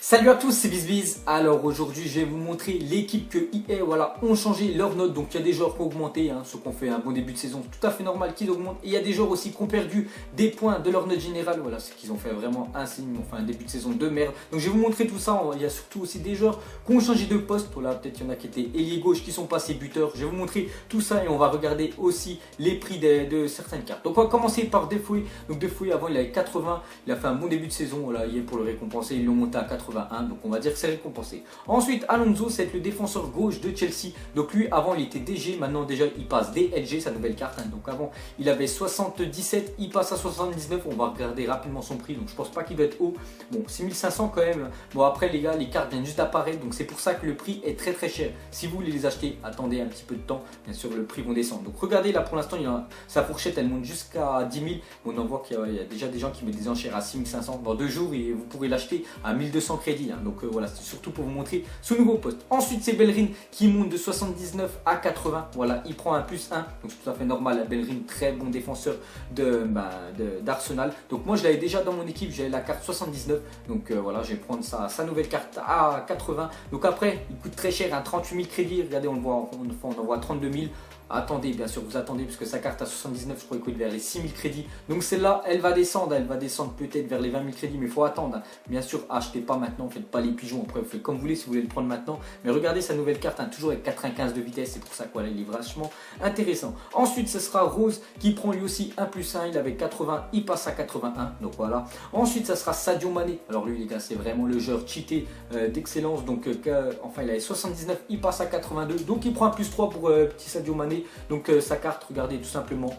Salut à tous, c'est BizBiz. Alors aujourd'hui, je vais vous montrer l'équipe que EA ont changé leur note. Donc il y a des joueurs qui ont augmenté, ceux qui ont fait un bon début de saison, tout à fait normal qu'ils augmentent. Et il y a des joueurs aussi qui ont perdu des points de leur note générale. Voilà, c'est qu'ils ont fait vraiment un début de saison de merde. Donc je vais vous montrer tout ça. Il y a surtout aussi des joueurs qui ont changé de poste. Voilà, peut-être il y en a qui étaient ailier gauche, qui sont passés buteurs. Je vais vous montrer tout ça et on va regarder aussi les prix de certaines cartes. Donc on va commencer par Defoe. Donc Defoe avant il avait 80, il a fait un bon début de saison. Voilà, hier pour le récompenser, ils l'ont monté à 81. Donc on va dire que c'est récompensé. Ensuite, Alonso, c'est le défenseur gauche de Chelsea. Donc lui, avant, il était DG. Maintenant, déjà, il passe DLG, sa nouvelle carte. Donc avant, il avait 77. Il passe à 79. On va regarder rapidement son prix. Donc je pense pas qu'il va être haut. Bon, 6500 quand même. Bon, après, les gars, les cartes viennent juste d'apparaître. Donc c'est pour ça que le prix est très très cher. Si vous voulez les acheter, attendez un petit peu de temps. Bien sûr, le prix vont descendre. Donc regardez, là, pour l'instant, sa fourchette, elle monte jusqu'à 10 000. On en voit qu'il y a déjà des gens qui mettent des enchères à 6500. Dans 2 jours, et vous pourrez l'acheter à 1200 crédits. Donc voilà, c'est surtout pour vous montrer ce nouveau poste. Ensuite, c'est Bellerin qui monte de 79 à 80. Voilà, il prend un +1. Donc c'est tout à fait normal. Bellerin, très bon défenseur d'Arsenal. Donc moi, je l'avais déjà dans mon équipe. J'avais la carte 79. Donc voilà, je vais prendre sa nouvelle carte à 80. Donc après, il coûte très cher, 38 000 crédits. Regardez, on le voit, on en voit 32 000. Attendez, bien sûr, vous attendez, puisque sa carte à 79, je crois qu'il coûte vers les 6 000 crédits. Donc celle-là, elle va descendre peut-être vers les 20 000 crédits, mais il faut attendre. Bien sûr, achetez pas maintenant, faites pas les pigeons. Après, vous faites comme vous voulez si vous voulez le prendre maintenant. Mais regardez sa nouvelle carte, toujours avec 95 de vitesse, c'est pour ça qu'il est vachement intéressant. Ensuite, ce sera Rose qui prend lui aussi un +1. Il avait 80, il passe à 81. Donc voilà. Ensuite, ça sera Sadio Mané. Alors lui, les gars, c'est vraiment le joueur cheaté d'excellence. Donc enfin, il avait 79, il passe à 82. Donc il prend un +3 pour petit Sadio Mané. Donc sa carte, regardez tout simplement.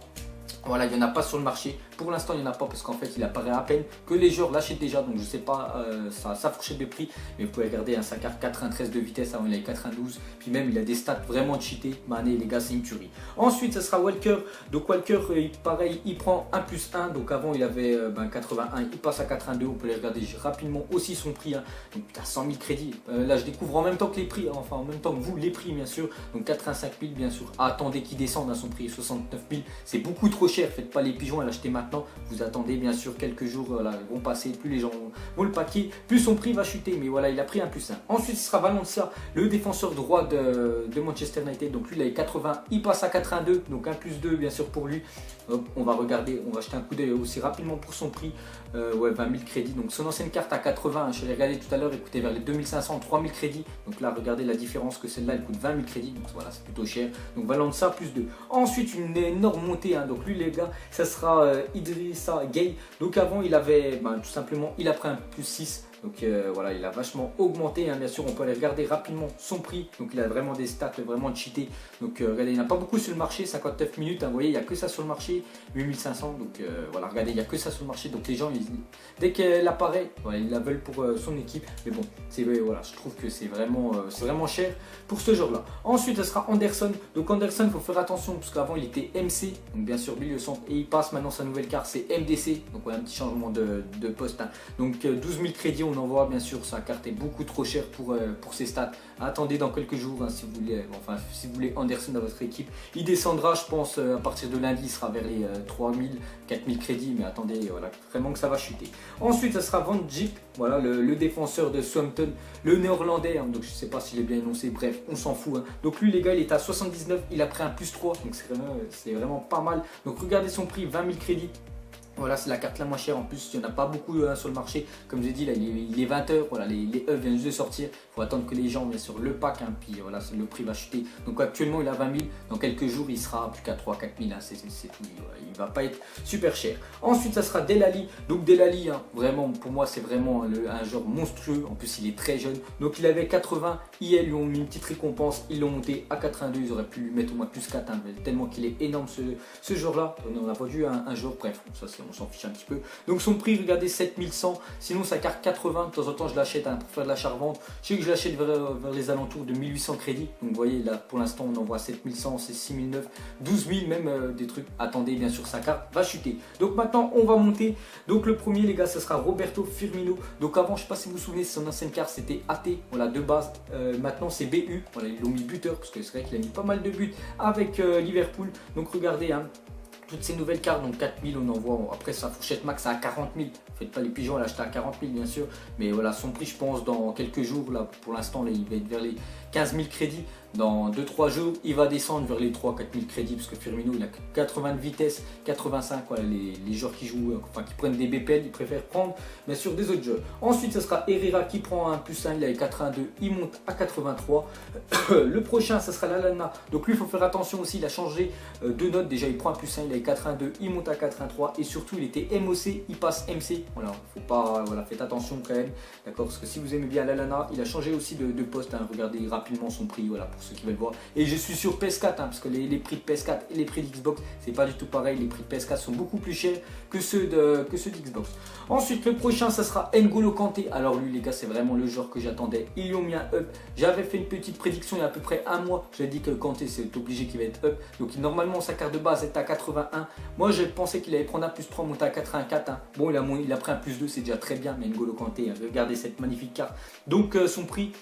Voilà, il n'y en a pas sur le marché. Pour l'instant, il n'y en a pas parce qu'en fait, il apparaît à peine que les joueurs l'achètent déjà. Donc, je ne sais pas sa fourchette de prix. Mais vous pouvez regarder sa carte 93 de vitesse. Avant, il avait 92. Puis même, il a des stats vraiment cheatés. Mané, les gars, c'est une tuerie. Ensuite, ce sera Walker. Donc, Walker, pareil, il prend un +1. Donc, avant, il avait 81. Il passe à 82. On peut les regarder rapidement aussi son prix. Donc, putain, 100 000 crédits. Là, je découvre en même temps que les prix. Enfin, en même temps que vous, les prix, bien sûr. Donc, 85 000, bien sûr. Attendez qu'il descende à son prix. 69 000. C'est beaucoup trop cher. Faites pas les pigeons à l'acheter maintenant. Vous attendez bien sûr quelques jours, ils vont passer, plus les gens vont le paquer, plus son prix va chuter. Mais voilà, il a pris un +1. Ensuite, ce sera Valencia, le défenseur droit de Manchester United. Donc lui, il avait 80, il passe à 82. Donc un +2 bien sûr pour lui. Hop, on va regarder, on va jeter un coup d'œil aussi rapidement pour son prix. Ouais, 20 000 crédits. Donc son ancienne carte à 80, je l'ai regardé tout à l'heure, elle coûtait vers les 2500, 3000 crédits. Donc là, regardez la différence que celle-là, elle coûte 20 000 crédits. Donc voilà, c'est plutôt cher. Donc Valencia +2. Ensuite, une énorme montée. Donc lui, les gars, ça sera Idrissa Gueye. Donc avant, il avait tout simplement, il a pris un +6. Donc voilà, il a vachement augmenté. Bien sûr, on peut aller regarder rapidement son prix. Donc il a vraiment des stats vraiment cheatés. Donc regardez, il n'y en a pas beaucoup sur le marché. 59 minutes, vous voyez, il n'y a que ça sur le marché. 8500. Donc voilà, regardez, il n'y a que ça sur le marché. Donc les gens, dès qu'elle apparaît, voilà, ils la veulent pour son équipe. Mais bon, voilà, je trouve que c'est vraiment cher pour ce genre-là. Ensuite, ce sera Anderson. Donc Anderson, il faut faire attention parce qu'avant, il était MC. Donc bien sûr, milieu centre. Et il passe maintenant sa nouvelle carte, c'est MDC. Donc voilà, un petit changement de poste. Donc 12 000 crédits. On en voit bien sûr, sa carte est beaucoup trop chère pour ses stats. Attendez dans quelques jours si vous voulez Anderson dans votre équipe. Il descendra, je pense, à partir de lundi, il sera vers les 3000, 4000 crédits. Mais attendez, voilà, vraiment que ça va chuter. Ensuite, ça sera Van Dijk, voilà, le défenseur de Southampton, le néerlandais. Donc je ne sais pas s'il est bien énoncé, bref, on s'en fout. Donc lui, les gars, il est à 79, il a pris un +3. Donc c'est vraiment pas mal. Donc regardez son prix, 20 000 crédits. Voilà, c'est la carte la moins chère. En plus, il n'y en a pas beaucoup sur le marché. Comme je l'ai dit, là, il est 20h. Voilà, les E viennent juste de sortir. Il faut attendre que les gens viennent sur le pack. Puis voilà, le prix va chuter. Donc actuellement, il a 20 000. Dans quelques jours, il sera plus qu'à 3 4 000. C'est tout. Voilà, il ne va pas être super cher. Ensuite, ça sera Delali. Donc Delali, vraiment, pour moi, c'est vraiment un joueur monstrueux. En plus, il est très jeune. Donc il avait 80. Hier, ils lui ont mis une petite récompense. Ils l'ont monté à 82. Ils auraient pu lui mettre au moins +4. Tellement qu'il est énorme ce joueur-là. On n'a pas vu un joueur. Bref, ça c'est on s'en fiche un petit peu. Donc son prix, regardez, 7100. Sinon sa carte 80, de temps en temps je l'achète pour faire de l'achat-revente. Je sais que je l'achète vers les alentours de 1800 crédits. Donc vous voyez là, pour l'instant on en voit 7100, c'est 6009, 12 000 même des trucs. Attendez, bien sûr sa carte va chuter. Donc maintenant on va monter. Donc le premier, les gars, ce sera Roberto Firmino. Donc avant, je ne sais pas si vous vous souvenez, son ancienne carte c'était AT, voilà, de base. Maintenant c'est BU, voilà, ils l'ont mis buteur parce que c'est vrai qu'il a mis pas mal de buts avec Liverpool. Donc regardez, tout toutes ces nouvelles cartes, donc 4000 on envoie, après sa fourchette max à 40 000, faites pas les pigeons à l'acheter à 40 000 bien sûr, mais voilà son prix je pense dans quelques jours, là pour l'instant il va être vers les 15 000 crédits, dans 2-3 jours il va descendre vers les 3-4 000 crédits parce que Firmino il a 80 de vitesse, 85, voilà, les joueurs qui jouent, enfin qui prennent des BPL, ils préfèrent prendre bien sûr des autres joueurs. Ensuite ce sera Herrera qui prend un +1, il avait 82, il monte à 83. Le prochain ce sera Lallana, donc lui il faut faire attention aussi, il a changé de note, déjà il prend un +1, il avait 82, il monte à 83 et surtout il était MOC, il passe MC, voilà, faut pas, voilà, faites attention quand même, d'accord, parce que si vous aimez bien Lallana, il a changé aussi de poste, hein, regardez rapidement son prix, voilà, pour ceux qui veulent voir. Et je suis sur PS4, hein, parce que les prix de PS4 et les prix d'Xbox, c'est pas du tout pareil, les prix de PS4 sont beaucoup plus chers que ceux d'Xbox. Ensuite, le prochain, ça sera N'Golo Kanté. Alors lui, les gars, c'est vraiment le joueur que j'attendais. Ils lui ont mis un up. J'avais fait une petite prédiction il y a à peu près un mois. J'avais dit que Kanté, c'est obligé qu'il va être up. Donc normalement, sa carte de base est à 81. Moi, je pensais qu'il allait prendre un +3, monter à 84. Hein. Bon, il a pris un +2, c'est déjà très bien. Mais N'Golo Kanté, regardez cette magnifique carte. Donc son prix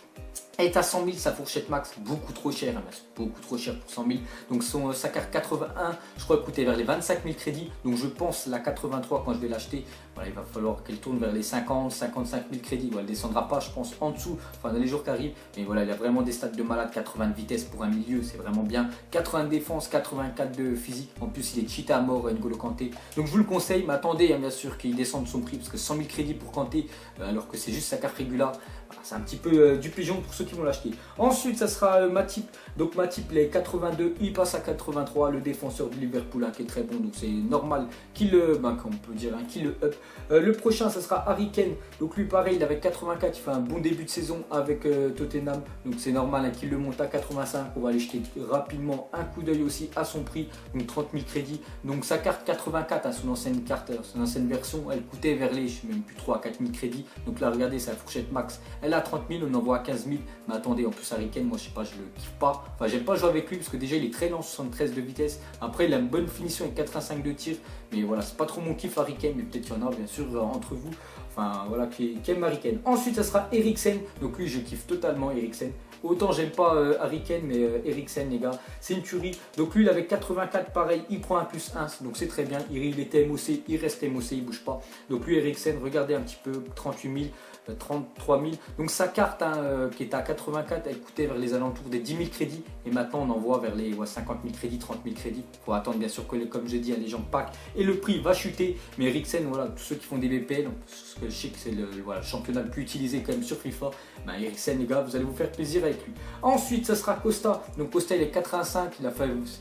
est à 100 000, sa fourchette max, beaucoup trop cher, hein, beaucoup trop cher pour 100 000. Donc sa carte 81, je crois, coûtait vers les 25 000 crédits. Donc je pense la 83 quand je vais l'acheter, voilà, il va falloir qu'elle tourne vers les 50, 55 000 crédits. Voilà, elle ne descendra pas, je pense, en dessous, enfin dans les jours qui arrivent. Mais voilà, il a vraiment des stats de malade, 80 de vitesse pour un milieu, c'est vraiment bien. 80 de défense, 84 de physique. En plus, il est cheaté à mort, N'Golo Kanté. Donc je vous le conseille, mais attendez, hein, bien sûr, qu'il descende son prix, parce que 100 000 crédits pour Kanté, alors que c'est juste sa carte régula, voilà, c'est un petit peu du pigeon pour ceux qui vont l'acheter. Ensuite, ça sera Matip. Donc Matip, il est 82, il passe à 83, le défenseur du Liverpool, hein, qui est très bon. Donc c'est normal qu'il qu'on peut dire, hein, qu'il le up. Le prochain, ça sera Harry Kane. Donc lui, pareil, il avait 84, il fait un bon début de saison avec Tottenham. Donc c'est normal, hein, qu'il le monte à 85. On va aller jeter rapidement un coup d'œil aussi à son prix. Donc 30 000 crédits. Donc sa carte 84, hein, son ancienne carte, son ancienne version, elle coûtait vers les, je sais même plus 3 à 4 000 crédits. Donc là, regardez, sa fourchette max, elle a 30 000, on envoie à 15 000. Mais attendez, en plus Harry Kane, moi je sais pas, je le kiffe pas. Enfin, j'aime pas jouer avec lui parce que déjà il est très lent, 73 de vitesse. Après, il a une bonne finition avec 85 de tir. Mais voilà, c'est pas trop mon kiff Harry Kane, mais peut-être qu'il y en a bien sûr entre vous. Enfin voilà, qui aime Harry Kane. Ensuite, ça sera Eriksen. Donc lui, je kiffe totalement Eriksen. Autant j'aime pas Harry Kane, mais Eriksen, les gars, c'est une tuerie. Donc lui, il avait 84, pareil, il prend un +1, donc c'est très bien. Il était MOC, il reste MOC, il bouge pas. Donc lui, Eriksen, regardez un petit peu, 38 000. 33 000. Donc sa carte, hein, qui était à 84, elle coûtait vers les alentours des 10 000 crédits. Et maintenant, on envoie vers les 50 000 crédits, 30 000 crédits. Il faut attendre, bien sûr, que, comme j'ai dit, les gens pack et le prix va chuter. Mais Eriksen, voilà, tous ceux qui font des BPL, parce que je sais que c'est le championnat le plus utilisé quand même sur FIFA, ben Eriksen, les gars, vous allez vous faire plaisir avec lui. Ensuite, ça sera Costa. Donc Costa, il est 85. Il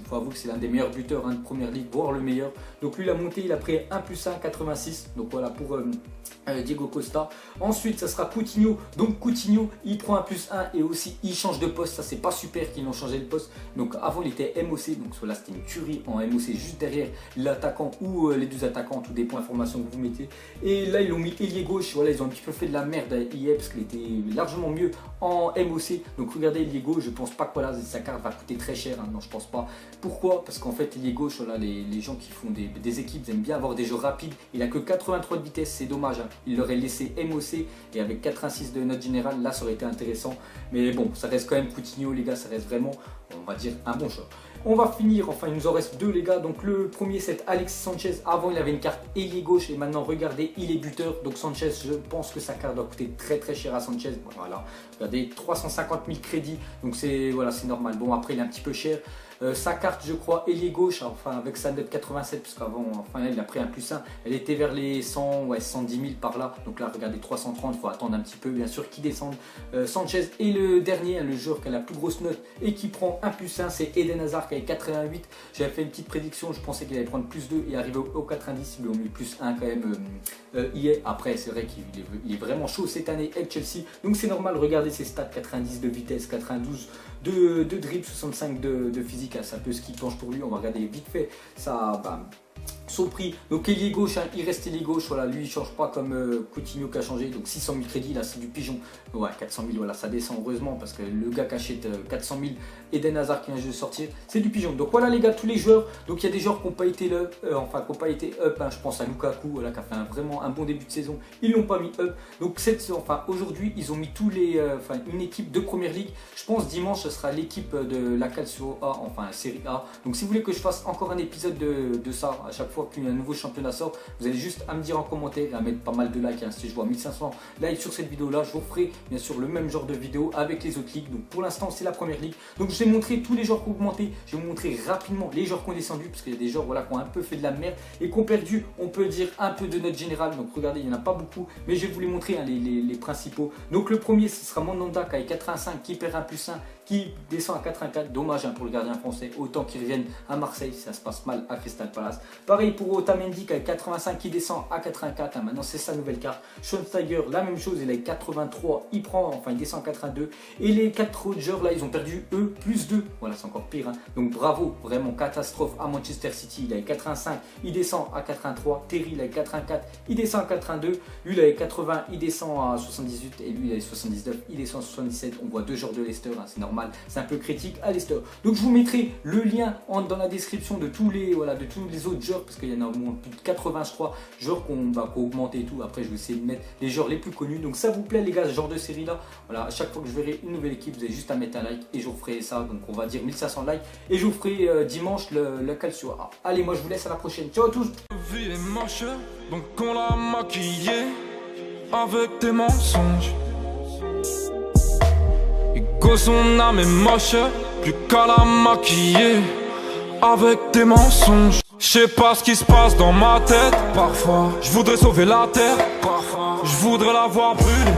faut avouer que c'est l'un des meilleurs buteurs, hein, de première ligue, voire le meilleur. Donc lui, il a monté, il a pris un +1, 86. Donc voilà pour Diego Costa. Ensuite, ça sera Coutinho. Donc Coutinho, il prend un +1 et aussi il change de poste. Ça, c'est pas super qu'ils l'ont changé de poste. Donc avant, il était MOC. Donc cela, c'était une tuerie en MOC juste derrière l'attaquant ou les deux attaquants, tout dépend de l'information que vous mettez. Et là, ils l'ont mis ailier gauche. Voilà, ils ont un petit peu fait de la merde hier parce qu'il était largement mieux en MOC. Donc regardez, ailier gauche, je pense pas que voilà, sa carte va coûter très cher. Hein. Non, je pense pas. Pourquoi? Parce qu'en fait, ailier gauche, voilà, les gens qui font des équipes aiment bien avoir des jeux rapides. Il a que 83 de vitesse, c'est dommage. Hein. Il l'aurait laissé MOC et avec 86 de note générale, là ça aurait été intéressant. Mais bon, ça reste quand même Coutinho, les gars, ça reste vraiment, on va dire, un bon choix. On va finir, enfin il nous en reste deux, les gars. Donc le premier, c'est Alexis Sanchez. Avant, il avait une carte ailier gauche et maintenant, regardez, il est buteur. Donc Sanchez, je pense que sa carte doit coûter très très cher à Sanchez. Voilà, regardez, 350 000 crédits. Donc c'est voilà, c'est normal. Bon, après, il est un petit peu cher. Sa carte, je crois, ailier gauche, enfin avec sa note 87, parce qu'avant, enfin il a pris un +1, elle était vers les 100, ouais, 110 000 par là. Donc là, regardez, 330, il faut attendre un petit peu, bien sûr, qu'il descende. Sanchez. Et le dernier, le joueur qui a la plus grosse note et qui prend un +1, c'est Eden Hazard qui a 88. J'avais fait une petite prédiction, je pensais qu'il allait prendre +2 et arriver au 90, ils lui ont mis +1 quand même hier. Après, c'est vrai qu'il est vraiment chaud cette année avec Chelsea. Donc c'est normal, regardez ses stats, 90 de vitesse, 92 de dribble, 65 de physique, c'est un peu ce qui penche pour lui. On va regarder vite fait ça, son prix. Donc ailier gauche, hein, il reste ailier gauche, voilà, lui il change pas comme Coutinho qui a changé. Donc 600 000 crédits, là c'est du pigeon. Ouais, 400 000, voilà, ça descend heureusement parce que le gars qui achète 400 000, Eden Hazard qui vient de sortir, c'est du pigeon. Donc voilà les gars, tous les joueurs. Donc il y a des joueurs qui n'ont pas été up, hein, je pense à Lukaku, voilà, qui a fait vraiment un bon début de saison, ils l'ont pas mis up. Donc aujourd'hui ils ont mis tous les, une équipe de première ligue. Je pense dimanche ce sera l'équipe de la Calcio A, enfin série A. Donc si vous voulez que je fasse encore un épisode de ça, à chaque fois qu'un nouveau championnat sort, vous allez juste à me dire en commentaire et à mettre pas mal de likes. Si je vois 1500 likes sur cette vidéo là, je vous ferai bien sûr le même genre de vidéo avec les autres ligues. Donc pour l'instant c'est la première ligue. Donc je vais montrer tous les joueurs qui ont augmenté, je vais vous montrer rapidement les joueurs qui ont descendu, parce qu'il y a des joueurs voilà, qui ont un peu fait de la merde et qui ont perdu, on peut dire, un peu de notre général. Donc regardez, il n'y en a pas beaucoup, mais je vais vous les montrer hein, les principaux. Donc le premier ce sera Mandanda qui a 85, qui perd un plus 1, qui descend à 84, dommage hein, pour le gardien français, autant qu'il revienne à Marseille, ça se passe mal à Crystal Palace. Pareil pour Otamendi qui a 85, qui descend à 84, hein, maintenant c'est sa nouvelle carte. Schweinsteiger, la même chose, il a 83, il descend à 82. Et les 4 autres joueurs là, ils ont perdu eux plus 2, voilà c'est encore pire. Hein. Donc bravo, vraiment catastrophe à Manchester City, il a 85, il descend à 83. Terry, il a 84, il descend à 82. Lui, il a 80, il descend à 78. Et lui, il a 79, il descend à 77. On voit 2 joueurs de Leicester, hein, c'est normal. C'est un peu critique à Leicester. Donc je vous mettrai le lien dans la description de tous les autres joueurs, parce qu'il y en a au moins plus de 80 je crois, joueurs qui ont augmenté et tout. Après je vais essayer de mettre les joueurs les plus connus. Donc ça vous plaît les gars, ce genre de série là, voilà, à chaque fois que je verrai une nouvelle équipe, vous avez juste à mettre un like et je vous ferai ça. Donc on va dire 1500 likes et je vous ferai dimanche le calcio. Allez, moi je vous laisse, à la prochaine, ciao à tous. Vie est moche, donc on l'a maquillée avec des mensonges. Que son âme est moche, plus qu'à la maquiller avec des mensonges. Je sais pas ce qui se passe dans ma tête. Parfois, je voudrais sauver la terre. Parfois, je voudrais la voir brûler.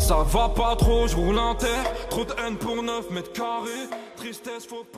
Ça va pas trop, je roule en terre. Trop de haine pour 9 mètres carrés. Tristesse, faut pas.